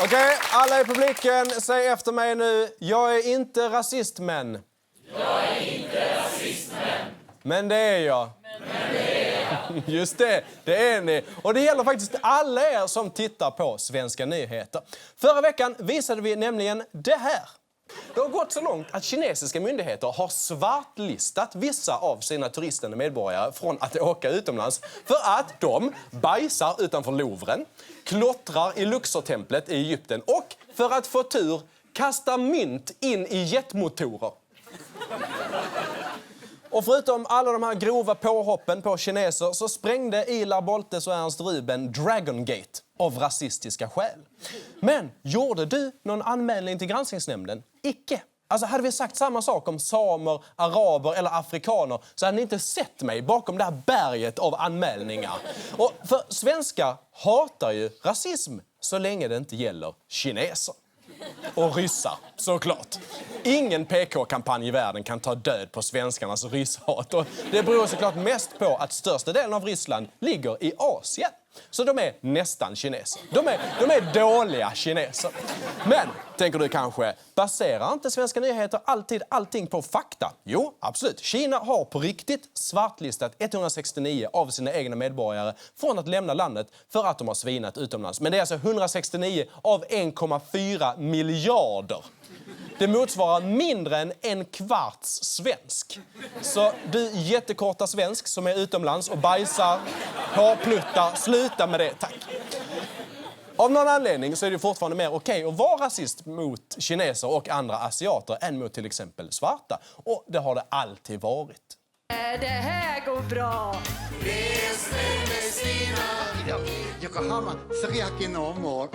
Okej, alla i publiken, säg efter mig nu. Jag är inte rasist, men... Jag är inte rasist, Men det är jag. Men det är jag. Just det är ni. Och det gäller faktiskt alla er som tittar på Svenska nyheter. Förra veckan visade vi nämligen det här. Det har gått så långt att kinesiska myndigheter har svartlistat vissa av sina turistande medborgare från att åka utomlands för att de bajsar utanför Louvren, klottrar i Luxortemplet i Egypten och för att få tur kastar mynt in i jetmotorer. Och förutom alla de här grova påhoppen på kineser så sprängde Ilar Boltes och Ernst Ruben Dragon Gate av rasistiska skäl. Men gjorde du någon anmälning till granskningsnämnden? Icke. Alltså hade vi sagt samma sak om samer, araber eller afrikaner så hade ni inte sett mig bakom det här berget av anmälningar. Och för svenskar hatar ju rasism så länge det inte gäller kineser. Och ryssar, såklart. Ingen PK-kampanj i världen kan ta död på svenskarnas rysshat. Och det beror såklart mest på att största delen av Ryssland ligger i Asien. Så de är nästan kineser. De är dåliga kineser. Men, tänker du kanske, baserar inte Svenska nyheter alltid allting på fakta? Jo, absolut. Kina har på riktigt svartlistat 169 av sina egna medborgare från att lämna landet för att de har svinat utomlands. Men det är alltså 169 av 1,4 miljarder. Det motsvarar mindre än en kvarts svensk. Så du jättekorta svensk som är utomlands och bajsar, hårpluttar, sluta med det, tack. Av någon anledning så är det fortfarande mer okej att vara rasist mot kineser och andra asiater än mot till exempel svarta. Och det har det alltid varit. Det här går bra. Res med Stina. Yokohama, Sariaki no Mo.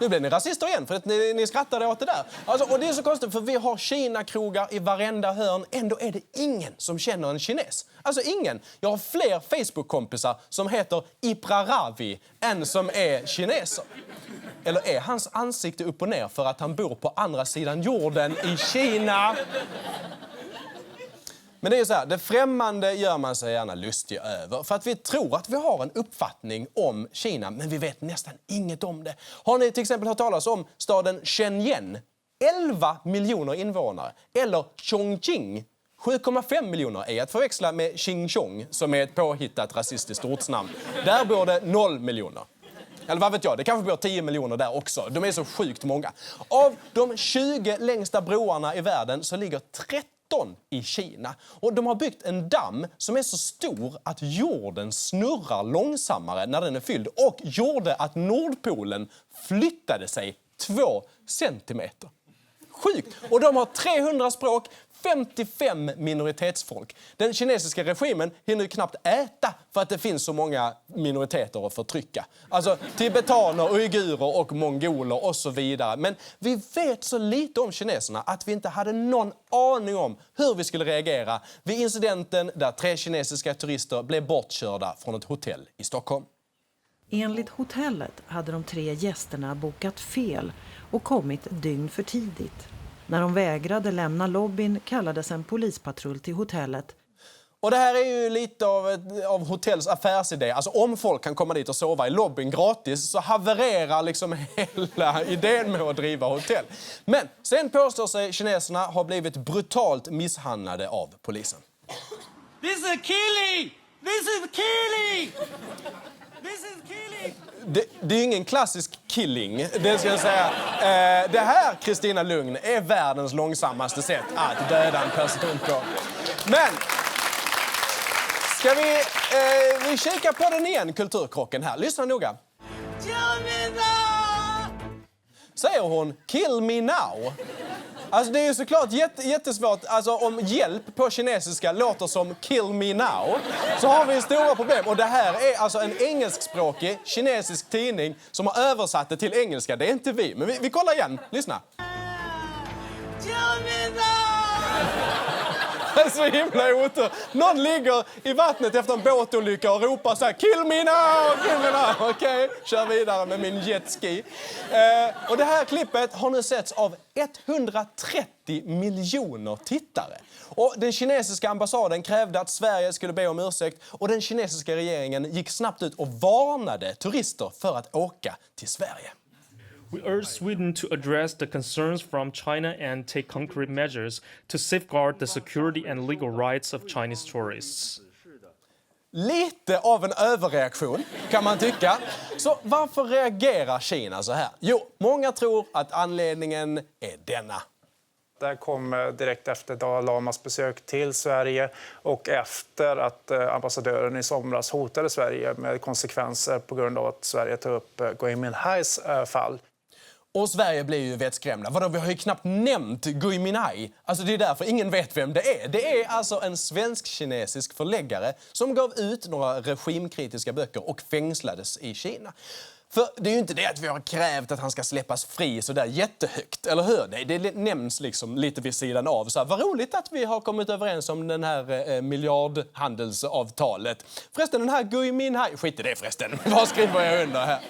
Nu blir ni rasister igen för att ni skrattade åt det där. Alltså, och det är så konstigt för vi har Kina-krogar i varenda hörn. Ändå är det ingen som känner en kines. Alltså ingen. Jag har fler Facebook-kompisar som heter Ipraravi än som är kineser. Eller är hans ansikte upp och ner för att han bor på andra sidan jorden i Kina? Men det är ju så här, det främmande gör man sig gärna lustig över. För att vi tror att vi har en uppfattning om Kina, men vi vet nästan inget om det. Har ni till exempel hört talas om staden Shenzhen? 11 miljoner invånare. Eller Chongqing? 7,5 miljoner är att förväxla med Xinjiang som är ett påhittat rasistiskt ortsnamn. Där bor det 0 miljoner. Eller vad vet jag, det kanske bor 10 miljoner där också. De är så sjukt många. Av de 20 längsta broarna i världen så ligger 13 i Kina. Och de har byggt en damm som är så stor att jorden snurrar långsammare när den är fylld och gjorde att Nordpolen flyttade sig 2 centimeter. Sjukt! Och de har 300 språk, 55 minoritetsfolk. Den kinesiska regimen hinner ju knappt äta för att det finns så många minoriteter att förtrycka. Alltså tibetaner, uigurer och mongoler och så vidare. Men vi vet så lite om kineserna att vi inte hade någon aning om hur vi skulle reagera vid incidenten där 3 kinesiska turister blev bortkörda från ett hotell i Stockholm. Enligt hotellet hade de 3 gästerna bokat fel och kommit ett dygn för tidigt. När de vägrade lämna lobbyn kallades en polispatrull till hotellet. Och det här är ju lite av hotells affärsidé. Alltså om folk kan komma dit och sova i lobbyn gratis så havererar liksom hela idén med att driva hotell. Men sen påstår sig kineserna ha blivit brutalt misshandlade av polisen. This is killing! This is killing! This is killing! Det är ingen klassisk killing, det ska jag säga. Det här, Kristina Lugn, är världens långsammaste sätt att döda en person på. Men ska vi kika på den igen, kulturkrocken här. Lyssna noga. Säger hon kill me now? Alltså det är ju såklart jättesvårt. Alltså om hjälp på kinesiska låter som kill me now så har vi stora problem. Och det här är alltså en engelskspråkig kinesisk tidning som har översatt det till engelska. Det är inte vi. Men vi kollar igen. Lyssna. Så himla otur. Någon ligger i vattnet efter en båtolycka och ropar så här: kill me now, kill me now. Okej, kör vidare med min jetski. Och det här klippet har nu setts av 130 miljoner tittare. Och den kinesiska ambassaden krävde att Sverige skulle be om ursäkt och den kinesiska regeringen gick snabbt ut och varnade turister för att åka till Sverige. We urge Sweden to address the concerns from China and take concrete measures to safeguard the security and legal rights of Chinese tourists. Lite av en överreaktion, kan man tycka. Så varför reagerar Kina så här? Jo, många tror att anledningen är denna. Det här kom direkt efter Dalai Lamas besök till Sverige och efter att ambassadören i somras hotade Sverige med konsekvenser på grund av att Sverige tog upp Gui Minhais fall. Och Sverige blir ju vettskrämda. Vadå, vi har ju knappt nämnt Gui Minhai. Alltså det är därför ingen vet vem det är. Det är alltså en svensk-kinesisk förläggare som gav ut några regimkritiska böcker och fängslades i Kina. För det är ju inte det att vi har krävt att han ska släppas fri så där jättehögt, eller hur? Nej, det nämns liksom lite vid sidan av. Så här, vad roligt att vi har kommit överens om den här miljardhandelsavtalet. Förresten, den här Gui Minhai, skit i det förresten. Vad skriver jag under här?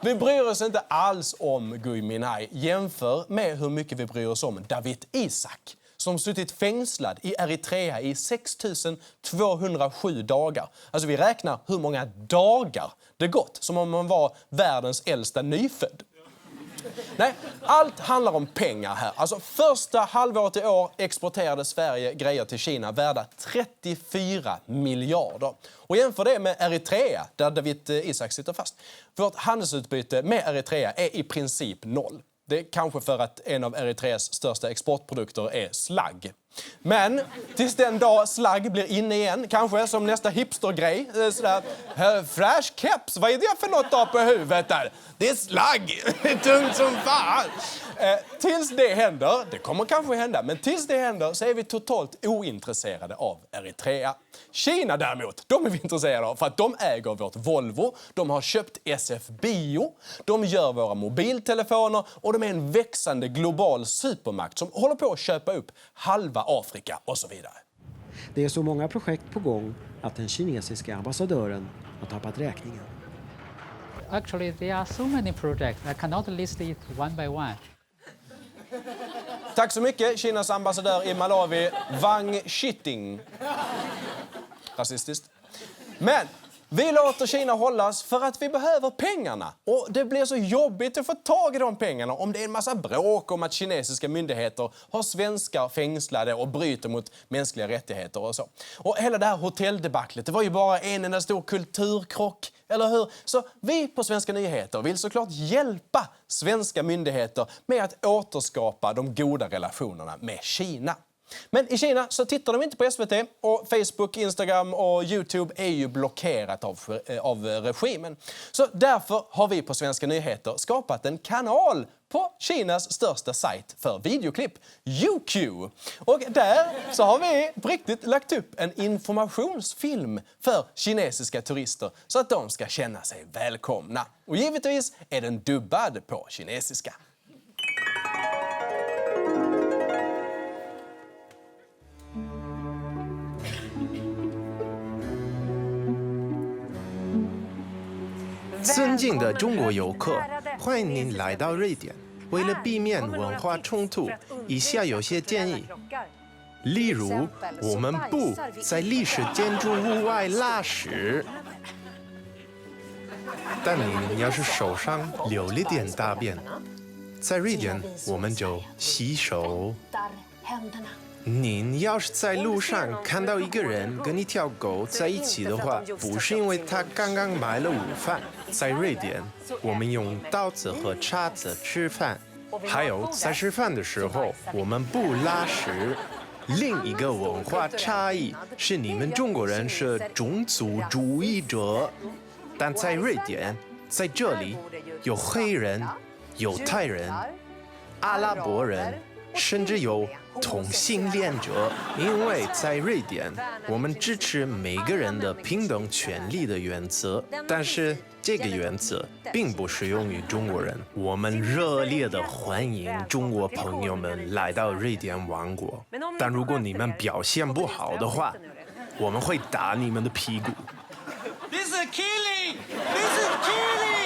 Vi bryr oss inte alls om Gui Minhai. Jämför med hur mycket vi bryr oss om Dawit Isaak, som suttit fängslad i Eritrea i 6207 dagar. Alltså vi räknar hur många dagar det gått, som om man var världens äldsta nyfödd. Nej, allt handlar om pengar här. Alltså första halvåret i år exporterade Sverige grejer till Kina värda 34 miljarder. Och jämför det med Eritrea, där Dawit Isaak sitter fast. Vårt handelsutbyte med Eritrea är i princip noll. Det är kanske för att en av Eritreas största exportprodukter är slagg. Men tills den dag slagg blir inne igen, kanske som nästa hipstergrej, sådär, flash caps, vad är det för något där på huvudet där? Det är slagg, det är tungt som fan. Tills det händer, det kommer kanske hända, men tills det händer så är vi totalt ointresserade av Eritrea. Kina däremot, de är vi intresserade av för att de äger vårt Volvo, de har köpt SF Bio, de gör våra mobiltelefoner och de är en växande global supermakt som håller på att köpa upp halva Afrika och så vidare. Det är så många projekt på gång att den kinesiska ambassadören har tappat räkningen. Actually, there are so many projects. I cannot list it one by one. Tack så mycket, Kinas ambassadör i Malawi, Wang Shiting. Rasistiskt. Men vi låter Kina hållas för att vi behöver pengarna. Och det blir så jobbigt att få tag i de pengarna om det är en massa bråk om att kinesiska myndigheter har svenskar fängslade och bryter mot mänskliga rättigheter och så. Och hela det här hotelldebaclet, det var ju bara en enda stor kulturkrock, eller hur? Så vi på Svenska nyheter vill såklart hjälpa svenska myndigheter med att återskapa de goda relationerna med Kina. Men i Kina så tittar de inte på SVT och Facebook, Instagram och YouTube är ju blockerat av regimen. Så därför har vi på Svenska nyheter skapat en kanal på Kinas största sajt för videoklipp, UQ. Och där så har vi på riktigt lagt upp en informationsfilm för kinesiska turister så att de ska känna sig välkomna. Och givetvis är den dubbad på kinesiska.尊敬的中国游客，欢迎您来到瑞典。为了避免文化冲突，以下有些建议。例如，我们不在历史建筑物外拉屎。但您要是手上流了点大便，在瑞典我们就洗手。您要是在路上看到一个人跟一条狗在一起的话，不是因为他刚刚买了午饭。在瑞典，我们用刀子和叉子吃饭，还有在吃饭的时候，我们不拉屎。另一个文化差异是，你们中国人是种族主义者，但在瑞典，在这里有黑人、犹太人、阿拉伯人，甚至有同性恋者，因为在瑞典，我们支持每个人的平等权利的原则，但是这个原则并不适用于中国人。我们热烈地欢迎中国朋友们来到瑞典王国，但如果你们表现不好的话，我们会打你们的屁股。This is killing! This is killing!